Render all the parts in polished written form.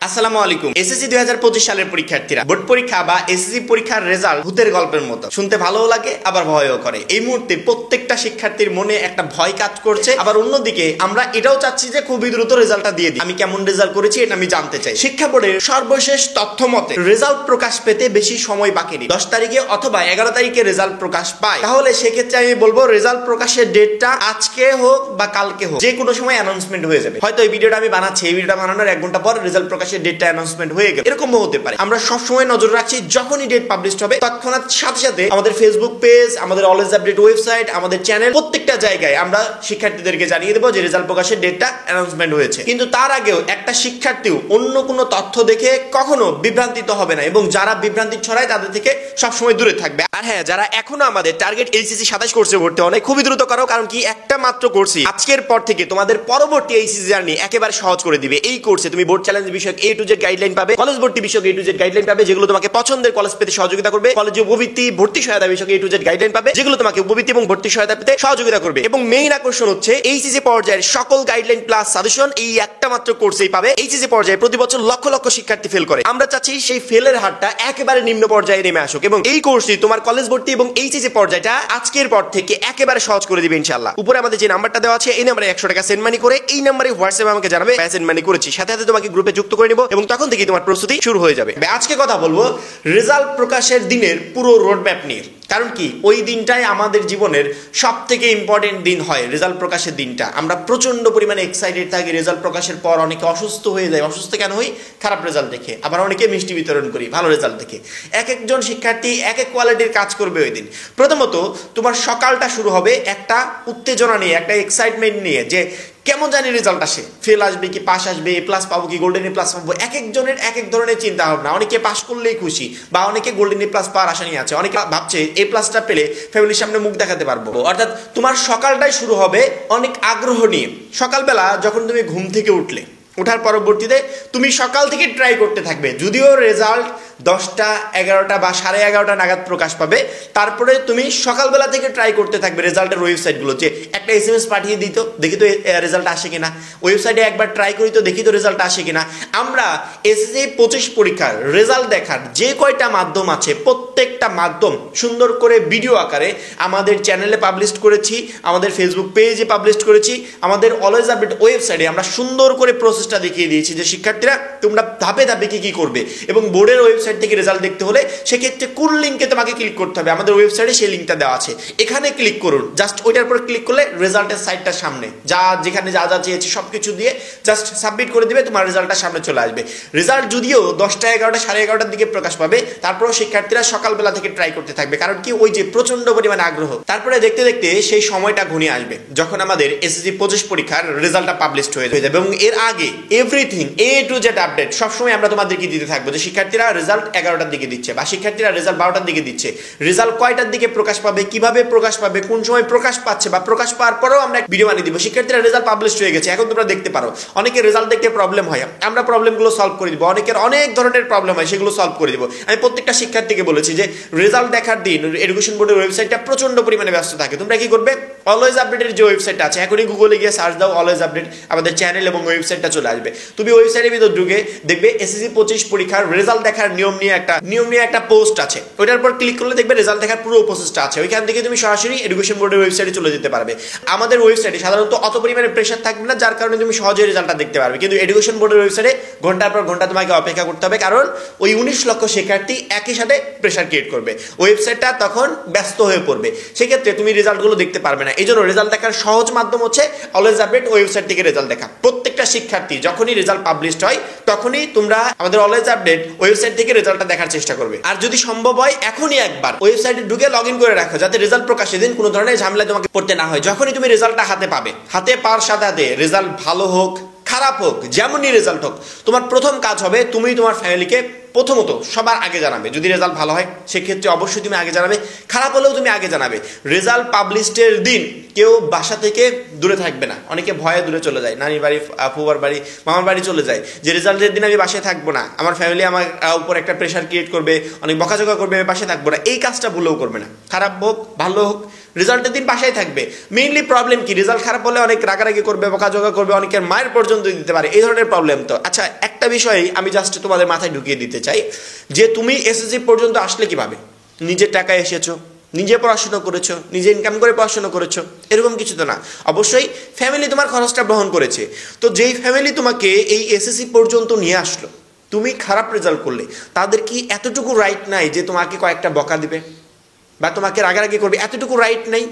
আসসালামু আলাইকুম। এসএসসি 2025 সালের পরীক্ষার্থীরা, বোর্ড পরীক্ষা বা এসএসসি পরীক্ষার রেজাল্ট ভূতের গল্পের মতো, শুনতে ভালোও লাগে আবার ভয়ও করে। এই মুহূর্তে প্রত্যেকটা শিক্ষার্থীর মনে একটা ভয় কাজ করছে, আবার অন্যদিকে আমরা এটাও চাচ্ছি যে খুবই দ্রুত রেজাল্টটা দিয়ে দিই। আমি কেমন রেজাল্ট করেছি এটা আমি জানতে চাই। শিক্ষা বোর্ডের সর্বশেষ তথ্য মতে রেজাল্ট প্রকাশ পেতে বেশি সময় বাকি নেই। 10 তারিখে অথবা 11 তারিখে রেজাল্ট প্রকাশ পায়, তাহলে সেক্ষেত্রে আমি বলবো রেজাল্ট প্রকাশের ডেটটা আজকে হোক বা কালকে হোক, যে কোনো সময় অ্যানাউন্সমেন্ট হয়ে যাবে। হয়তো এই ভিডিওটা আমি বানাচ্ছি, এই ভিডিওটা বানানোর 1 ঘন্টা পর রেজাল্ট প্রকাশের ডেটটা অ্যানাউন্সমেন্ট হয়ে গেল, এরকম হতে পারে। আমরা সবসময় নজর রাখছি যখনই ডেট পাবলিশ হবে তৎক্ষণাৎ সাথে সাথে আমাদের ফেসবুক পেজ, আমাদের অলওয়েজ আপডেট ওয়েবসাইট, আমাদের চ্যানেল, প্রত্যেকটা জায়গায় আমরা শিক্ষার্থীদেরকে জানিয়ে দেবো যে রেজাল্ট প্রকাশের ডেটটা অ্যানাউন্সমেন্ট হয়েছে। কিন্তু তার আগেও একটা শিক্ষার্থীও অন্য কোনো তথ্য দেখে কখনো বিভ্রান্তিত হবে না, এবং যারা বিভ্রান্তি ছড়ায় তাদের থেকে সবসময় দূরে থাকবে। আর হ্যাঁ, যারা এখনো আমাদের টার্গেট এইচএসসি 27 কোর্সে ভর্তি হলে খুবই দ্রুত করো, কারণ কি একটা মাত্র কোর্সই আজকের পর থেকে তোমাদের পরবর্তী এইচএসসি জার্নি একেবারে সহজ করে দিবে। এই কোর্সে তুমি বোর্ড চ্যালেঞ্জ বিষয়ক A to Z গাইডলাইন পাবে, কলেজ ভর্তি বিষয়ক A to Z গাইডলাইন পাবে, যেগুলো তোমাকে পছন্দের কলেজ পেতে সহযোগিতা করবে। কলেজে উপবৃত্তি, ভর্তি সহায়তা বিষয়ক A to Z গাইডলাইন পাবে, যেগুলো তোমাকে উপবৃত্তি এবং ভর্তি সহায়তা পেতে সহযোগিতা করবে। এবং মেইন আকর্ষণ হচ্ছে এইচএসসি পর্যায়ের সকল গাইডলাইন প্লাস সাজেশন এই একটা মাত্র কোর্সেই পাবে। এইচএসসি পর্যায়ে প্রতি বছর লক্ষ লক্ষ শিক্ষার্থী ফেল করে, আমরা চাচ্ছি সেই ফেলের হারটা একেবারে নিম্ন পর্যায়ে নেমে আসুক, এবং এই কোর্সটি তোমার কলেজ ভর্তি এবং এইচএসসি পর্যায়টা আজকের পর থেকে একেবারে সহজ করে দিবে ইনশাআল্লাহ। উপরে আমাদের যে নাম্বারটা দেওয়া আছে, এই নাম্বারে 100 টাকা সেন্ড মানি করে এই নাম্বারে হোয়াটসঅ্যাপে আমাকে জানাবে সেন্ড মানি করেছি, সাথে সাথে তোমাকে গ্রুপে যুক্ত করে নিব, এবং তখন থেকে তোমার প্রস্তুতি শুরু হয়ে যাবে। আজকে কথা বলবো রেজাল্ট প্রকাশের দিনের পুরো রোডম্যাপ নিয়ে। কারণ কি, ওই দিনটাই আমাদের জীবনের সব থেকে ইম্পর্টেন্ট দিন হয়। রেজাল্ট প্রকাশের দিনটা আমরা প্রচন্ড পরিমাণে এক্সাইটেড থাকি। রেজাল্ট প্রকাশের পর অনেকে অসুস্থ হয়ে যায়। অসুস্থ কেন হই? খারাপ রেজাল্ট দেখে। আবার অনেকে মিষ্টি বিতরণ করি ভালো রেজাল্ট দেখে। এক একজন শিক্ষার্থী এক এক কোয়ালিটির কাজ করবে ওই দিন। প্রথমত তোমার সকালটা শুরু হবে একটা উত্তেজনা নিয়ে, একটা এক্সাইটমেন্ট নিয়ে, যে কেমন জানি রেজাল্ট আসে, ফেল আসবে কি পাস আসবে, এ প্লাস পাবো কি গোল্ডেন এ প্লাস পাবো। এক একজনের এক এক ধরনের চিন্তা ভাবনা। অনেকে পাস করলেই খুশি, বা অনেকে গোল্ডেন এ প্লাস পাওয়ার আশা নিয়ে আছে। অনেকে ভাবছে এ প্লাসটা পেলে ফ্যামিলির সামনে মুখ দেখাতে পারবো। অর্থাৎ তোমার সকালটাই শুরু হবে অনেক আগ্রহ নিয়ে। সকালবেলা যখন তুমি ঘুম থেকে ওঠার পরবর্তীতে তুমি সকাল থেকে ট্রাই করতে থাকবে। যদিও রেজাল্ট 10টা 11টা বা 11:30 নাগাদ প্রকাশ পাবে, তারপরে তুমি সকালবেলা থেকে ট্রাই করতে থাকবে রেজাল্টের ওয়েবসাইটগুলো, যে একটা SMS পাঠিয়ে দিত, দেখি তো রেজাল্ট আসে কিনা, ওয়েবসাইটে একবার ট্রাই করি তো দেখি তো রেজাল্ট আসে কিনা। আমরা এসএসসি 25 পরীক্ষার রেজাল্ট দেখার যে কয়টা মাধ্যম আছে, প্রত্যেকটা মাধ্যম সুন্দর করে ভিডিও আকারে আমাদের চ্যানেলে পাবলিশ করেছি, আমাদের ফেসবুক পেজে পাবলিশ করেছি, আমাদের অলওয়েজ আপডেট ওয়েবসাইটে আমরা সুন্দর করে প্রসেসটা দেখিয়ে দিয়েছি যে শিক্ষার্থীরা তোমরা ধাপে ধাপে কি করবে। এবং বোর্ডের ওয়েবসাইট থেকে রেজাল্ট দেখতে হলে সেক্ষেত্রে কোন লিঙ্কে তোমাকে ক্লিক করতে হবে, আমাদের ওয়েবসাইটে সেই লিঙ্কটা দেওয়া আছে, এখানে ক্লিক করুন। জাস্ট ওইটার পর ক্লিক করলে রেজাল্টের সাইটটার সামনে যেখানে যা যা চেয়েছে সবকিছু দিয়ে জাস্ট সাবমিট করে দিবে, তোমার রেজাল্টটা সামনে চলে আসবে। রেজাল্ট যদিও 10টা 11টা 11:30টার দিকে প্রকাশ পাবে, তারপরেও শিক্ষার্থীরা সকালবেলা থেকে ট্রাই করতে থাকবে। কারণ কি, ওই যে প্রচন্ড পরিমাণে আগ্রহ। তারপরে দেখতে দেখতে সেই সময়টা ঘনিয়ে আসবে যখন আমাদের এসএসসি 25 পরীক্ষার রেজাল্টটা পাবলিশ হয়ে যাবে, এবং এর আগে everything A to Z update সবসময় আমরা তোমাদেরকে দিতে থাকবো, যে শিক্ষার্থীরা রেজাল্ট 11টার দিকে দিচ্ছে, বা শিক্ষার্থীরা রেজাল্ট 12টার দিকে দিচ্ছে, রেজাল্ট কয়টার দিকে প্রকাশ পাবে, কিভাবে প্রকাশ পাবে, কোন সময় প্রকাশ পাচ্ছে, বা প্রকাশ পাওয়ার পরেও আমরা ভিডিও বানিয়ে দিব। শিক্ষার্থীরা রেজাল্ট পাবলিশ হয়ে গেছে, এখন তোমরা দেখতে পারো। অনেকের রেজাল্ট দেখতে প্রবলেম হয়, আমরা প্রবলেমগুলো সলভ করে দিব। অনেকের অনেক ধরনের প্রবলেম হয়, সেগুলো সলভ করে দিব। আমি প্রত্যেকটা শিক্ষার্থীকে বলেছি যে রেজাল্ট দেখার দিন এডুকেশন বোর্ডের ওয়েবসাইটটা প্রচন্ড পরিমাণে ব্যস্ত থাকে। তোমরা কি করবে, অলওয়েজ আপডেটের যে ওয়েবসাইটটা আছে, এখনই গুগলে গিয়ে সার্চ দাও অলওয়েজ আপডেট, আমাদের চ্যানেল এবং ওয়েবসাইটটা চলে আসবে। তুমি ওয়েবসাইটের ভিতর ঢুকে দেখবে এসএসসি 25 পরীক্ষার রেজাল্ট দেখার নিয়ম নিয়ে একটা পোস্ট আছে। ওইটার পর ক্লিক করলে দেখবে রেজাল্ট দেখার পুরো প্রসেসটা আছে। ওইখান থেকে তুমি সরাসরি এডুকেশন বোর্ডের ওয়েবসাইটে চলে যেতে পারবে। আমাদের ওয়েবসাইটে সাধারণত অত পরিমাণে প্রেশার থাকবে না, যার কারণে তুমি সহজে রেজাল্টটা দেখতে পারবে। কিন্তু এডুকেশন বোর্ডের ওয়েবসাইটে ঘন্টার পর ঘন্টা তোমাকে অপেক্ষা করতে হবে, কারণ ওই 19 লক্ষ শিক্ষার্থী একই সাথে প্রেশার ক্রিয়েট করবে। ওয়েবসাইটটা তখন ব্যস্ত হয়ে পড়বে, সেক্ষেত্রে তুমি রেজাল্টগুলো দেখতে পারবে না। এই জন্য রেজাল্ট দেখার সহজ মাধ্যম হচ্ছে অলওয়েজ আপডেট ওয়েবসাইট থেকে রেজাল্ট দেখা। প্রত্যেকটা শিক্ষার্থী যখনই রেজাল্ট পাবলিশ হয় তখনই তোমরা আমাদের অলওয়েজ আপডেট ওয়েবসাইট থেকে রেজাল্টটা দেখার চেষ্টা করবে। আর যদি সম্ভব হয় এখনই একবার ওয়েবসাইটে ঢুকে লগ ইন করে রাখো, যাতে রেজাল্ট প্রকাশের দিন কোনো ধরনের ঝামেলা তোমাকে পড়তে না হয়। যখনই তুমি রেজাল্টটা হাতে পাওয়ার সাথে সাথে রেজাল্ট ভালো হোক খারাপ হোক, যেমনই রেজাল্ট হোক, তোমার প্রথম কাজ হবে তুমি তোমার ফ্যামিলিকে প্রথমত সবার আগে জানাবে। যদি রেজাল্ট ভালো হয় সেক্ষেত্রে অবশ্যই তুমি আগে জানাবে, খারাপ হলেও তুমি আগে জানাবে। রেজাল্ট পাবলিশের দিন কেউ বাসা থেকে দূরে থাকবে না। অনেকে ভয়ে দূরে চলে যায়, নানির বাড়ি, ফুবার বাড়ি, মামার বাড়ি চলে যায়, যে রেজাল্টের দিন আমি বাসায় থাকবো না, আমার ফ্যামিলি আমার উপর একটা প্রেশার ক্রিয়েট করবে, অনেক বকাঝকা করবে, আমি বাসায় থাকবো না। এই কাজটা ভুলেও করবে না। খারাপ হোক ভালো হোক, রেজাল্টের দিন বাসায় থাকবে। মেইনলি প্রবলেম কি, রেজাল্ট খারাপ হলে অনেক রাগারাগি করবে, বকাঝকা করবে, অনেকের মায়ের পর্যন্ত দিতে পারে, এই ধরনের প্রবলেম। তো আচ্ছা, একটা বিষয় আমি জাস্ট তোমাদের মাথায় ঢুকিয়ে দিতে চাই যে তুমি এসএসসি পর্যন্ত আসলে কিভাবে? নিজের টাকায় এসেছো, নিজে পড়াশোনা করেছো, নিজে ইনকাম করে পড়াশোনা করেছো, এরকম কিছু তো না। অবশ্যই ফ্যামিলি তোমার খরচটা বহন করেছে। তো যেই ফ্যামিলি তোমাকে এই এসএসসি পর্যন্ত নিয়ে আসলো, তুমি খারাপ রেজাল্ট করলে তাদের কি এতটুকু রাইট নাই যে তোমাকে কয়েকটা বকা দিবে বা তোমাকে রাগারাগি করবে? এতটুকু রাইট নাই।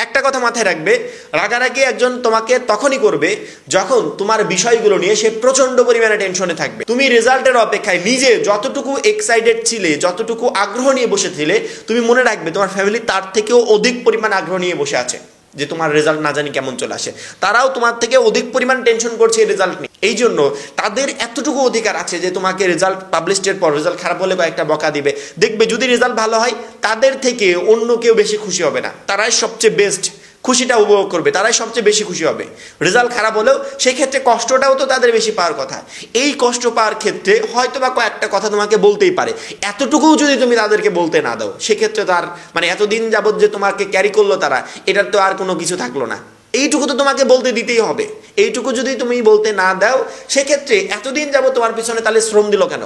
একটা কথা মাথায় রাখবে, রাগারাগি একজন তোমাকে তখনই করবে যখন তোমার বিষয়গুলো নিয়ে সে প্রচন্ড পরিমাণে টেনশনে থাকবে। তুমি রেজাল্টের অপেক্ষায় নিজে যতটুকু এক্সাইটেড ছিলে, যতটুকু আগ্রহ নিয়ে বসেছিলে, তুমি মনে রাখবে তোমার ফ্যামিলি তার থেকেও অধিক পরিমাণ আগ্রহ নিয়ে বসে আছে যে তোমার রেজাল্ট না জানি কেমন চলে আসে। তারাও তোমার থেকে অধিক পরিমাণ টেনশন করছে এই রেজাল্ট নিয়ে। এই জন্য তাদের এতটুকু অধিকার আছে যে তোমাকে রেজাল্ট পাবলিশের পর রেজাল্ট খারাপ হলে কয়েকটা বকা দিবে। দেখবে যদি রেজাল্ট ভালো হয়, তাদের থেকে অন্য কেউ বেশি খুশি হবে না, তারাই সবচেয়ে বেস্ট খুশিটা উপভোগ করবে, তারাই সবচেয়ে বেশি খুশি হবে। রেজাল্ট খারাপ হলেও সেই ক্ষেত্রে কষ্টটাও তো তাদের বেশি পাওয়ার কথা। এই কষ্ট পাওয়ার ক্ষেত্রে হয়তো বা কয়েকটা কথা তোমাকে বলতেই পারে, এতটুকুও যদি তুমি তাদেরকে বলতে না দাও, সেক্ষেত্রে তার মানে এতদিন যাবত যে তোমাকে ক্যারি করলো তারা, এটার তো আর কোনো কিছু থাকলো না। এইটুকু তো তোমাকে বলতে দিতেই হবে। এইটুকু যদি তুমি বলতে না দাও, সেক্ষেত্রে এতদিন যাবত তোমার পিছনে তাহলে শ্রম দিল কেন?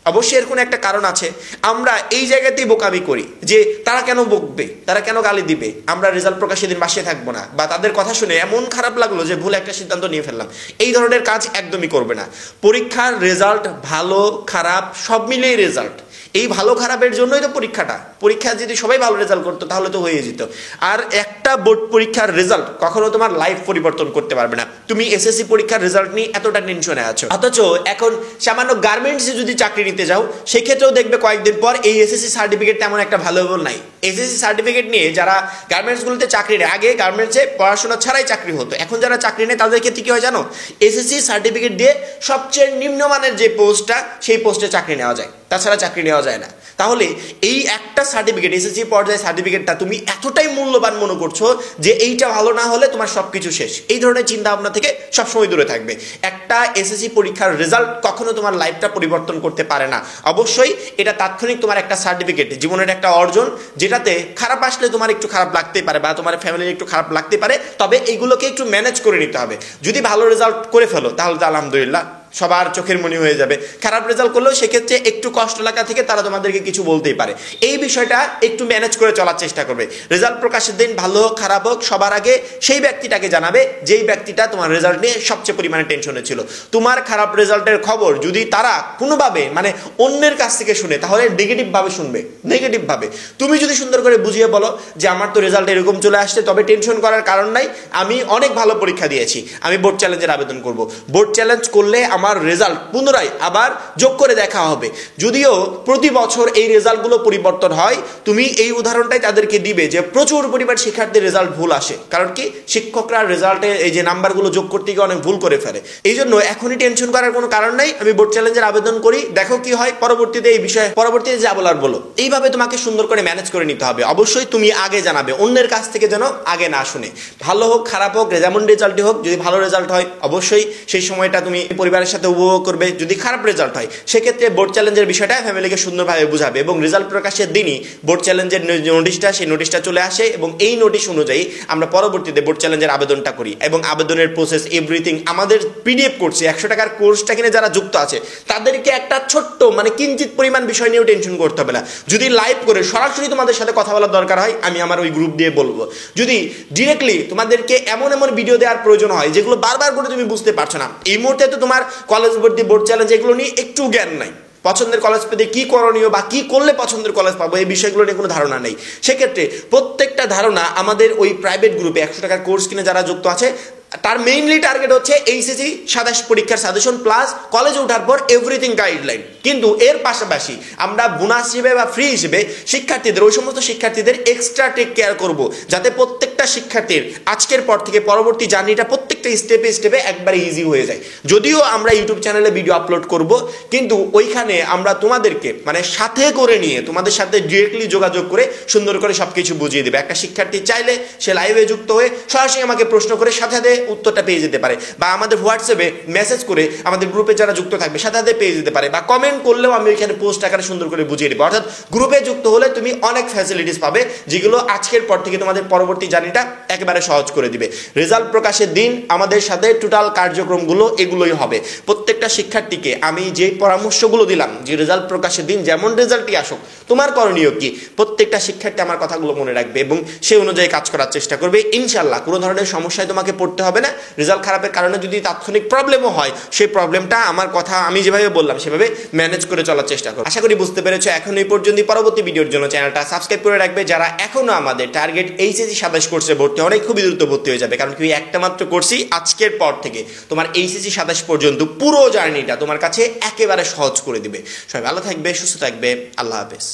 অবশ্যই এর কোনো একটা কারণ আছে। আমরা এই জায়গাতেই বোকামি করি যে তারা কেন বকবে, তারা কেন গালি দিবে, আমরা রেজাল্ট প্রকাশের দিন বাসে থাকবো না, বা তাদের কথা শুনে এমন খারাপ লাগলো যে ভুল একটা সিদ্ধান্ত নিয়ে ফেললাম। এই ধরনের কাজ একদমই করবে না। পরীক্ষার রেজাল্ট ভালো খারাপ সব মিলিয়ে রেজাল্ট, এই ভালো খারাপের জন্যই তো পরীক্ষাটা। পরীক্ষা যদি সবাই ভালো রেজাল্ট করতো তাহলে তো হয়ে যেত। আর একটা বোর্ড পরীক্ষার রেজাল্ট কখনো তোমার লাইফ পরিবর্তন করতে পারবে না। তুমি এসএসসি পরীক্ষার রেজাল্ট নিয়ে এতটা টেনশনে আছো, অথচ এখন সামান্য গার্মেন্টসে যদি চাকরি নিতে যাও, সেক্ষেত্রেও দেখবে কয়েকদিন পর এই এসএসসি সার্টিফিকেট তেমন একটা ভ্যালুয়েবল নাই। এসএসসি সার্টিফিকেট নিয়ে যারা গার্মেন্টসগুলোতে চাকরি নেয়, আগে গার্মেন্টসে পড়াশোনা ছাড়াই চাকরি হতো, এখন যারা চাকরি নেয় তাদের ক্ষেত্রে কি হয় জানো? এসএসসি সার্টিফিকেট দিয়ে সবচেয়ে নিম্নমানের যে পোস্টটা, সেই পোস্টে চাকরি নেওয়া যায়, তাছাড়া চাকরি নেওয়া যায় না। তাহলে এই একটা সার্টিফিকেট, এসএসসি পর্যায়ে সার্টিফিকেটটা তুমি এতটাই মূল্যবান মনে করছো যে এইটা ভালো না হলে তোমার সবকিছু শেষ। এই ধরনের চিন্তা ভাবনা থেকে সবসময় দূরে থাকবে। একটা এসএসসি পরীক্ষার রেজাল্ট কখনো তোমার লাইফটা পরিবর্তন করতে পারে না। অবশ্যই এটা তাৎক্ষণিক তোমার একটা সার্টিফিকেট, জীবনের একটা অর্জন, যেটাতে খারাপ আসলে তোমার একটু খারাপ লাগতেই পারে বা তোমার ফ্যামিলির একটু খারাপ লাগতে পারে, তবে এইগুলোকে একটু ম্যানেজ করে নিতে হবে। যদি ভালো রেজাল্ট করে ফেলো তাহলে তো আলহামদুলিল্লাহ, সবার চোখের মনি হয়ে যাবে। খারাপ রেজাল্ট করলেও সেক্ষেত্রে একটু কষ্ট লাগা থেকে তারা তোমাদেরকে কিছু বলতেই পারে। এই বিষয়টা একটু ম্যানেজ করে চলার চেষ্টা করবে। রেজাল্ট প্রকাশের দিন ভালো হোক খারাপ হোক, সবার আগে সেই ব্যক্তিটাকে জানাবে যেই ব্যক্তিটা তোমার রেজাল্ট নিয়ে সবচেয়ে পরিমাণে টেনশনে ছিল। তোমার খারাপ রেজাল্টের খবর যদি তারা কোনোভাবে মানে অন্যের কাছ থেকে শুনে, তাহলে নেগেটিভভাবে শুনবে, নেগেটিভভাবে। তুমি যদি সুন্দর করে বুঝিয়ে বলো যে আমার তো রেজাল্ট এরকম চলে আসছে, তবে টেনশন করার কারণ নাই, আমি অনেক ভালো পরীক্ষা দিয়েছি, আমি বোর্ড চ্যালেঞ্জের আবেদন করব। বোর্ড চ্যালেঞ্জ করলে আমার রেজাল্ট পুনরায় আবার যোগ করে দেখা হবে। যদিও প্রতি বছর এই রেজাল্টগুলো পরিবর্তন হয়, তুমি এই উদাহরণটাই তাদেরকে দিবে যে প্রচুর পরিমাণ শিক্ষার্থীর রেজাল্ট ভুল আসে। কারণ কি, শিক্ষকরা রেজাল্টে এই যে নাম্বারগুলো যোগ করতে গিয়ে অনেক ভুল করে ফেলে। এই জন্য এখনই টেনশন করার কোনো কারণ নাই। আমি বোর্ড চ্যালেঞ্জের আবেদন করি, দেখো কি হয়, পরবর্তীতে এই বিষয়ে পরবর্তীতে যা বলার বলো। এইভাবে তোমাকে সুন্দর করে ম্যানেজ করে নিতে হবে। অবশ্যই তুমি আগে জানাবে, অন্যের কাছ থেকে যেন আগে না শুনে। ভালো হোক খারাপ হোক, যেমন রেজাল্টই হোক, যদি ভালো রেজাল্ট হয় অবশ্যই সেই সময়টা তুমি পরিবারের সাথে উপভোগ করবে। যদি খারাপ রেজাল্ট হয়, সেক্ষেত্রে বোর্ড চ্যালেঞ্জের বিষয়টা ফ্যামিলিকে সুন্দরভাবে বুঝাবে এবং রেজাল্ট প্রকাশের দিনই বোর্ড চ্যালেঞ্জের নোটিশটা, সেই নোটিশটা চলে আসে এবং এই নোটিশ অনুযায়ী আমরা পরবর্তীতে বোর্ড চ্যালেঞ্জের আবেদনটা করি এবং আবেদনের প্রসেস এভরিথিং আমাদের পিডিএফ করছে। 100 টাকার কোর্সটা কিনে যারা যুক্ত আছে তাদেরকে একটা ছোট্ট মানে কিঞ্চিত পরিমাণ বিষয় নিয়েও টেনশন করতে হবে না। যদি লাইভ করে সরাসরি তোমাদের সাথে কথা বলার দরকার হয়, আমি আমার ওই গ্রুপ দিয়ে বলবো। যদি ডিরেক্টলি তোমাদেরকে এমন এমন ভিডিও দেওয়ার প্রয়োজন হয় যেগুলো বারবার করে তুমি বুঝতে পারছো না, এই মুহূর্তে তো তোমার কলেজ ভর্তি, বোর্ড চ্যালেঞ্জ এগুলো নিয়ে একটু জ্ঞান নাই, পছন্দের কলেজ পেতে কি করণীয় বা কি করলে পছন্দের কলেজ পাবো, এই বিষয়গুলো নিয়ে কোনো ধারণা নেই, সেক্ষেত্রে প্রত্যেকটা ধারণা আমাদের ওই প্রাইভেট গ্রুপে 100 টাকার কোর্স কিনে যারা যুক্ত আছে, তার মেইনলি টার্গেট হচ্ছে এইচএসসি 27 পরীক্ষার সাজেশন প্লাস কলেজে ওঠার পর এভরিথিং গাইডলাইন। কিন্তু এর পাশাপাশি আমরা বোনাস হিসেবে বা ফ্রি হিসেবে শিক্ষার্থীদের, ওই সমস্ত শিক্ষার্থীদের এক্সট্রা টেক কেয়ার করব, যাতে প্রত্যেকটা শিক্ষার্থীর আজকের পর থেকে পরবর্তী জার্নিটা প্রত্যেকটা স্টেপে স্টেপে একবারে ইজি হয়ে যায়। যদিও আমরা ইউটিউব চ্যানেলে ভিডিও আপলোড করব, কিন্তু ওইখানে আমরা তোমাদেরকে মানে সাথে করে নিয়ে তোমাদের সাথে ডিরেক্টলি যোগাযোগ করে সুন্দর করে সবকিছু বুঝিয়ে দেবে। একটা শিক্ষার্থী চাইলে সে লাইভে যুক্ত হয়ে সরাসরি আমাকে প্রশ্ন করে সাথে সাথে উত্তরটা পেয়ে যেতে পারে, বা আমাদের হোয়াটসঅ্যাপে মেসেজ করে আমাদের গ্রুপে যারা যুক্ত থাকবে সাথে সাথে পেয়ে যেতে পারে, বা কমেন্ট কমেন্ট করলেও আমি ওইখানে পোস্ট আকারে সুন্দর করে বুঝিয়ে দেবো। অর্থাৎ গ্রুপে যুক্ত হলে তুমি অনেক ফ্যাসিলিটিস পাবে, যেগুলো আজকের পর থেকে তোমাদের পরবর্তী জার্নিটা একেবারে সহজ করে দিবে। রেজাল্ট প্রকাশের দিন আমাদের সাথে টোটাল কার্যক্রমগুলো এগুলোই হবে। প্রত্যেকটা শিক্ষার্থীকে আমি যে পরামর্শগুলো দিলাম যে রেজাল্ট প্রকাশের দিন যেমন রেজাল্টই আসুক তোমার করণীয় কি, প্রত্যেকটা শিক্ষার্থী আমার কথাগুলো মনে রাখবে এবং সেই অনুযায়ী কাজ করার চেষ্টা করবে। ইনশাল্লাহ কোনো ধরনের সমস্যায় তোমাকে পড়তে হবে না। রেজাল্ট খারাপের কারণে যদি তাৎক্ষণিক প্রবলেমও হয়, সেই প্রবলেমটা আমার কথা আমি যেভাবে বললাম সেভাবে ম্যানেজ করে চলার চেষ্টা করো। আশা করি বুঝতে পেরেছো। এখন এই পর্যন্ত। পরবর্তী ভিডিওর জন্য চ্যানেলটা সাবস্ক্রাইব করে রাখবে। যারা এখনো আমাদের টার্গেট এইচএসসি 27 কোর্সে ভর্তি অনেক খুবই দ্রুত ভর্তি হয়ে যাবে, কারণ কি একটা মাত্র কোর্সই আজকের পর থেকে তোমার এইচএসসি 27 পর্যন্ত পুরো জার্নিটা তোমার কাছে একেবারে সহজ করে দিবে। সবাই ভালো থাকবে, সুস্থ থাকবে। আল্লাহ হাফেজ।